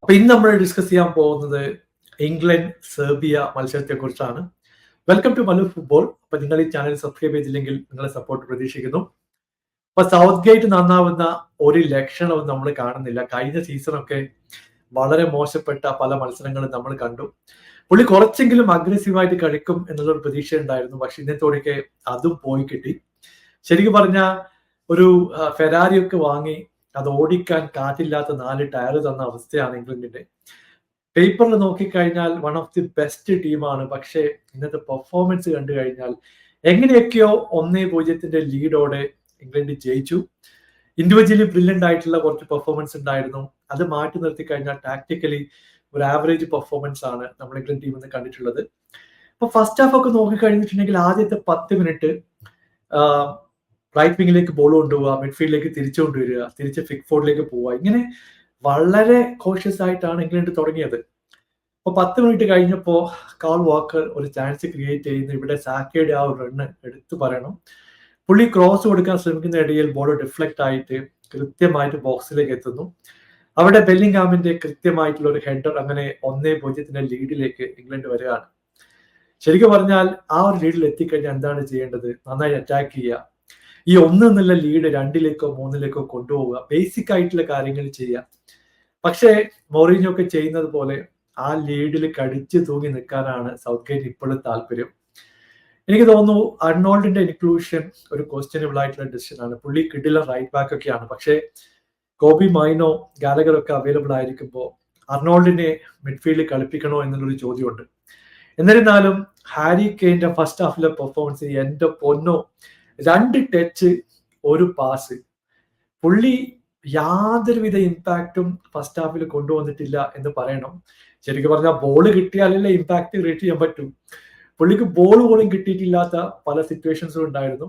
അപ്പൊ ഇന്ന് നമ്മൾ ഡിസ്കസ് ചെയ്യാൻ പോകുന്നത് ഇംഗ്ലണ്ട് സെർബിയ മത്സരത്തെ കുറിച്ചാണ്. Welcome to Malu football. അപ്പൊ നിങ്ങൾ ഈ ചാനൽ സബ്സ്ക്രൈബ് ചെയ്തില്ലെങ്കിൽ നിങ്ങളെ സപ്പോർട്ട് പ്രതീക്ഷിക്കുന്നു. അപ്പൊ സൗത്ത് ഗേറ്റ് നന്നാവുന്ന ഒരു ലക്ഷണവും നമ്മൾ കാണുന്നില്ല. കഴിഞ്ഞ സീസണൊക്കെ വളരെ മോശപ്പെട്ട പല മത്സരങ്ങളും നമ്മൾ കണ്ടു. പുള്ളി കുറച്ചെങ്കിലും അഗ്രസീവായിട്ട് കളിക്കും എന്നുള്ളൊരു പ്രതീക്ഷ ഉണ്ടായിരുന്നു. പക്ഷെ ഇന്നത്തോടെയൊക്കെ അതും പോയി കിട്ടി. ശരിക്കും പറഞ്ഞ ഒരു ഫെരാരി ഒക്കെ വാങ്ങി അത് ഓടിക്കാൻ കാറ്റില്ലാത്ത 4 ടയർ തന്ന അവസ്ഥയാണ് ഇംഗ്ലണ്ടിന്റെ. പേപ്പറിൽ നോക്കിക്കഴിഞ്ഞാൽ വൺ ഓഫ് ദി ബെസ്റ്റ് ടീമാണ്. പക്ഷേ ഇന്നത്തെ പെർഫോമൻസ് കണ്ടു കഴിഞ്ഞാൽ എങ്ങനെയൊക്കെയോ 1-0 ലീഡോടെ ഇംഗ്ലണ്ട് ജയിച്ചു. ഇൻഡിവിജ്വലി ബ്രില്യൻ്റ് ആയിട്ടുള്ള കുറച്ച് പെർഫോമൻസ് ഉണ്ടായിരുന്നു. അത് മാറ്റി നിർത്തി കഴിഞ്ഞാൽ ടാക്ടിക്കലി ഒരു ആവറേജ് പെർഫോമൻസ് ആണ് നമ്മൾ ഇംഗ്ലണ്ട് ടീമിൽ നിന്ന് കണ്ടിട്ടുള്ളത്. അപ്പൊ ഫസ്റ്റ് ഹാഫ് ഒക്കെ നോക്കിക്കഴിഞ്ഞിട്ടുണ്ടെങ്കിൽ ആദ്യത്തെ 10 മിനിറ്റ് റൈറ്റ് വിങ്ങിലേക്ക് ബോൾ കൊണ്ടുപോവുക, മിഡ്ഫീൽഡിലേക്ക് തിരിച്ചു കൊണ്ടുവരിക, തിരിച്ച് ഫിക്ഫോർഡിലേക്ക് പോവുക, ഇങ്ങനെ വളരെ കോഷ്യസ് ആയിട്ടാണ് ഇംഗ്ലണ്ട് തുടങ്ങിയത്. അപ്പൊ 10 മിനിറ്റ് കഴിഞ്ഞപ്പോ കാൾ വാക്കർ ഒരു ചാൻസ് ക്രിയേറ്റ് ചെയ്യുന്നു. ഇവിടെ സാക്കയുടെ ആ ഒരു റണ്ണ് എടുത്തു പറയണം. പുള്ളി ക്രോസ് കൊടുക്കാൻ ശ്രമിക്കുന്ന ഇടയിൽ ബോൾ ഡിഫ്ലക്ട് ആയിട്ട് കൃത്യമായിട്ട് ബോക്സിലേക്ക് എത്തുന്നു. അവിടെ ബെല്ലിംഗ്ഹാമിന്റെ കൃത്യമായിട്ടുള്ള ഒരു ഹെഡർ, അങ്ങനെ 1-0 ലീഡിലേക്ക് ഇംഗ്ലണ്ട് വരികയാണ്. ശരിക്കും പറഞ്ഞാൽ ആ ഒരു ലീഡിൽ എത്തിക്കഴിഞ്ഞാൽ എന്താണ് ചെയ്യേണ്ടത്? നന്നായി അറ്റാക്ക് ചെയ്യുക, ഈ 1 ലീഡ് 2-ലേക്കോ 3-ലേക്കോ കൊണ്ടുപോവുക, ബേസിക് ആയിട്ടുള്ള കാര്യങ്ങൾ ചെയ്യുക. പക്ഷേ മൗറിഞ്ഞോ ഒക്കെ ചെയ്യുന്നത് പോലെ ആ ലീഡിൽ കടിച്ചു തൂങ്ങി നിൽക്കാനാണ് സൗത്ത് ഗേറ്റ് ഇപ്പോഴും താല്പര്യം. എനിക്ക് തോന്നുന്നു അർണോൾഡിന്റെ ഇൻക്ലൂഷൻ ഒരു ക്വസ്റ്റ്യനബിൾ ആയിട്ടുള്ള ഡിസിഷൻ ആണ്. പുള്ളി കിഡിലെ റൈറ്റ് ബാക്ക് ഒക്കെയാണ്. പക്ഷേ കോബി മൈനോ, ഗാലഗർ ഒക്കെ അവൈലബിൾ ആയിരിക്കുമ്പോൾ അർണോൾഡിനെ മിഡ്ഫീൽഡിൽ കളിപ്പിക്കണോ എന്നുള്ളൊരു ചോദ്യമുണ്ട്. എന്നിരുന്നാലും ഹാരി കെയിന്റെ ഫസ്റ്റ് ഹാഫിലെ പെർഫോമൻസ് എന്റെ പൊന്നോ, 2 ടച്ച് 1 പാസ്, പുള്ളി യാതൊരുവിധ ഇമ്പാക്റ്റും ഫസ്റ്റ് ഹാഫിൽ കൊണ്ടുവന്നിട്ടില്ല എന്ന് പറയണം. ശരിക്കും പറഞ്ഞാൽ ബോള് കിട്ടിയാലല്ലേ ഇമ്പാക്ട് ക്രിയേറ്റ് ചെയ്യാൻ പറ്റൂ. പുള്ളിക്ക് ബോൾ പോലും കിട്ടിയിട്ടില്ലാത്ത പല സിറ്റുവേഷൻസും ഉണ്ടായിരുന്നു.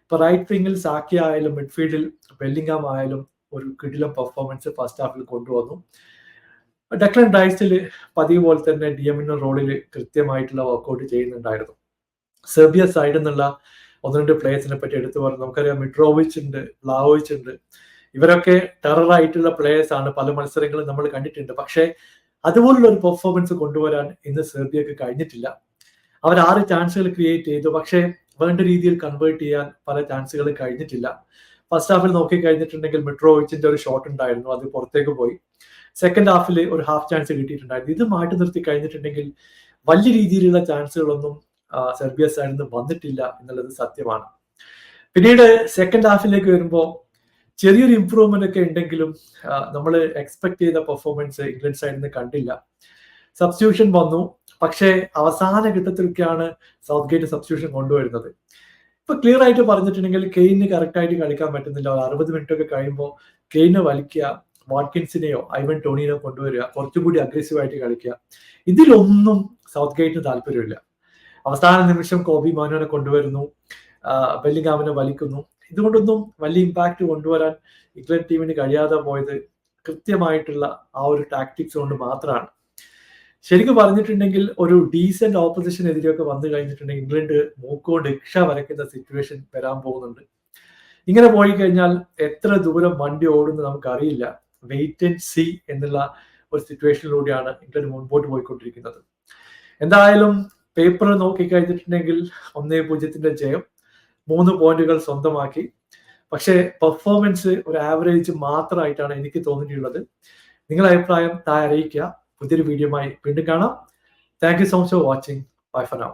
ഇപ്പൊ റൈറ്റ് വിങ്ങിൽ സാക്കി ആയാലും മിഡ്ഫീൽഡിൽ ബെല്ലിംഗ്ഹാം ആയാലും ഒരു കിടിലം പെർഫോമൻസ് ഫസ്റ്റ് ഹാഫിൽ കൊണ്ടുവന്നു. ഡെക്ലൻ റൈസിൽ പതിവ് പോലെ തന്നെ ഡിഎമിന്റെ റോളിൽ കൃത്യമായിട്ടുള്ള വർക്കൗട്ട് ചെയ്യുന്നുണ്ടായിരുന്നു. സെർബിയ സൈഡിൽ നിന്നുള്ള 1-2 പ്ലേയേഴ്സിനെ പറ്റി എടുത്തു പറഞ്ഞു. നമുക്കറിയാം മിട്രോവിച്ച് ഉണ്ട്, വ്ലാവോവിച്ച് ഉണ്ട്. ഇവരൊക്കെ ടെറർ ആയിട്ടുള്ള പ്ലേയേഴ്സ് ആണ്. പല മത്സരങ്ങളും നമ്മൾ കണ്ടിട്ടുണ്ട്. പക്ഷേ അതുപോലുള്ള ഒരു പെർഫോമൻസ് കൊണ്ടുവരാൻ ഇന്ന് സെർബിയക്ക് കഴിഞ്ഞിട്ടില്ല. അവർ 6 ചാൻസുകൾ ക്രിയേറ്റ് ചെയ്തു. പക്ഷേ വേണ്ട രീതിയിൽ കൺവേർട്ട് ചെയ്യാൻ പല ചാൻസുകൾ കഴിഞ്ഞിട്ടില്ല. ഫസ്റ്റ് ഹാഫിൽ നോക്കി കഴിഞ്ഞിട്ടുണ്ടെങ്കിൽ മിട്രോവിച്ചിന്റെ ഒരു ഷോട്ട് ഉണ്ടായിരുന്നു, അത് പുറത്തേക്ക് പോയി. സെക്കൻഡ് ഹാഫിൽ ഒരു ഹാഫ് ചാൻസ് കിട്ടിയിട്ടുണ്ടായിരുന്നു. ഇത് മാറ്റി നിർത്തി കഴിഞ്ഞിട്ടുണ്ടെങ്കിൽ വലിയ രീതിയിലുള്ള ചാൻസുകളൊന്നും സെർബിയ സൈഡിൽ നിന്ന് വന്നിട്ടില്ല എന്നുള്ളത് സത്യമാണ്. പിന്നീട് സെക്കൻഡ് ഹാഫിലേക്ക് വരുമ്പോൾ ചെറിയൊരു ഇംപ്രൂവ്മെന്റ് ഒക്കെ ഉണ്ടെങ്കിലും നമ്മൾ എക്സ്പെക്ട് ചെയ്ത പെർഫോമൻസ് ഇംഗ്ലണ്ട് സൈഡിൽ നിന്ന് കണ്ടില്ല. സബ്സ്റ്റിറ്റ്യൂഷൻ വന്നു. പക്ഷേ അവസാന ഘട്ടത്തിലൊക്കെയാണ് സൗത്ത് ഗേറ്റ് സബ്സ്റ്റിറ്റ്യൂഷൻ കൊണ്ടുവരുന്നത്. ഇപ്പൊ ക്ലിയർ ആയിട്ട് പറഞ്ഞിട്ടുണ്ടെങ്കിൽ കെയിന് കറക്റ്റ് ആയിട്ട് കളിക്കാൻ പറ്റുന്നില്ല. 60 മിനിറ്റ് ഒക്കെ കഴിയുമ്പോൾ കെയിനെ വലിക്കുക, വാട്കിൻസിനെയോ ഐവൻ ടോണിനെയോ കൊണ്ടുവരിക, കുറച്ചും കൂടി അഗ്രസീവ് ആയിട്ട് കളിക്കുക, ഇതിലൊന്നും സൗത്ത് ഗേറ്റിന് താല്പര്യമില്ല. അവസാന നിമിഷം കോബി മാനുവിനെ കൊണ്ടുവരുന്നു, ബെല്ലിംഗ്ഹാമിനെ വലിക്കുന്നു. ഇതുകൊണ്ടൊന്നും വലിയ ഇമ്പാക്ട് കൊണ്ടുവരാൻ ഇംഗ്ലണ്ട് ടീമിന് കഴിയാതെ പോയത് കൃത്യമായിട്ടുള്ള ആ ഒരു ടാക്ടിക്സ് കൊണ്ട് മാത്രമാണ്. ശരിക്കും പറഞ്ഞിട്ടുണ്ടെങ്കിൽ ഒരു ഡീസന്റ് ഓപ്പോസിഷനെതിരെയൊക്കെ വന്നു കഴിഞ്ഞിട്ടുണ്ടെങ്കിൽ ഇംഗ്ലണ്ട് മൂക്കുകൊണ്ട് ഇക്ഷ വരയ്ക്കുന്ന സിറ്റുവേഷൻ വരാൻ പോകുന്നുണ്ട്. ഇങ്ങനെ പോയി കഴിഞ്ഞാൽ എത്ര ദൂരം വണ്ടി ഓടുന്നു നമുക്കറിയില്ല. വെയിറ്റ് ആൻഡ് സീ എന്നുള്ള ഒരു സിറ്റുവേഷനിലൂടെയാണ് ഇംഗ്ലണ്ട് മുൻപോട്ട് പോയിക്കൊണ്ടിരിക്കുന്നത്. എന്തായാലും പേപ്പർ നോക്കി കഴിഞ്ഞിട്ടുണ്ടെങ്കിൽ 1-0 ജയം, 3 പോയിന്റുകൾ സ്വന്തമാക്കി. പക്ഷേ പെർഫോമൻസ് ഒരു ആവറേജ് മാത്രമായിട്ടാണ് എനിക്ക് തോന്നിയിട്ടുള്ളത്. നിങ്ങളുടെ അഭിപ്രായം താഴെ അറിയിക്കുക. പുതിയൊരു വീഡിയോയുമായി വീണ്ടും കാണാം. Thank you so much for watching. Bye for now.